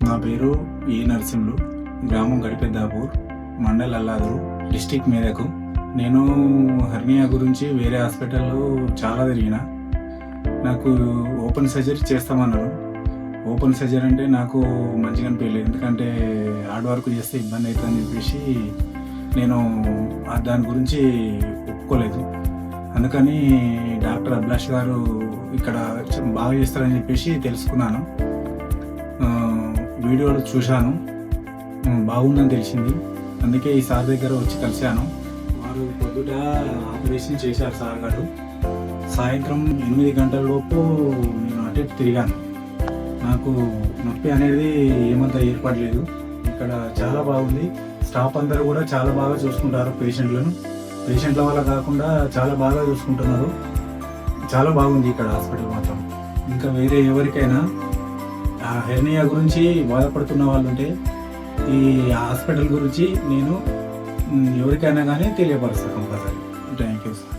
నా పేరు ఈ నరసింహులు, గ్రామం గడిపెద్దాపూర్, మండల్ అల్లాదూరు, డిస్టిక్ మెదక్. నేను హెర్నియా గురించి వేరే హాస్పిటల్లో చాలా తిరిగిన. నాకు ఓపెన్ సర్జరీ చేస్తామన్నారు. ఓపెన్ సర్జరీ అంటే నాకు మంచిగా అనిపించలేదు, ఎందుకంటే హార్డ్ వర్క్ చేస్తే ఇబ్బంది అవుతుందని చెప్పేసి నేను దాని గురించి ఒప్పుకోలేదు. అందుకని డాక్టర్ అభిలాష్ గారు ఇక్కడ బాగా చేస్తారని చెప్పేసి తెలుసుకున్నాను. వీడియోలు చూశాను, బాగుందని తెలిసింది. అందుకే ఈ సార్ దగ్గర వచ్చి కలిశాను. వారు పొద్దుట ఆపరేషన్ చేశారు సార్ గారు. సాయంత్రం 8 గంటల లోపు నేను అటు ఇటు తిరిగాను. నాకు నొప్పి అనేది ఏమంత ఏర్పడలేదు. ఇక్కడ చాలా బాగుంది. స్టాఫ్ అందరూ కూడా చాలా బాగా చూసుకుంటారు పేషెంట్ల వల్ల కాకుండా చాలా బాగా చూసుకుంటున్నారు. చాలా బాగుంది ఇక్కడ హాస్పిటల్ మాత్రం. ఇంకా వేరే ఎవరికైనా హెర్నియా గురించి బాధపడుతున్న వాళ్ళు ఉంటే ఈ హాస్పిటల్ గురించి నేను ఎవరికైనా కానీ తెలియపరుస్తాను కంపల్సరీ. Thank you sir.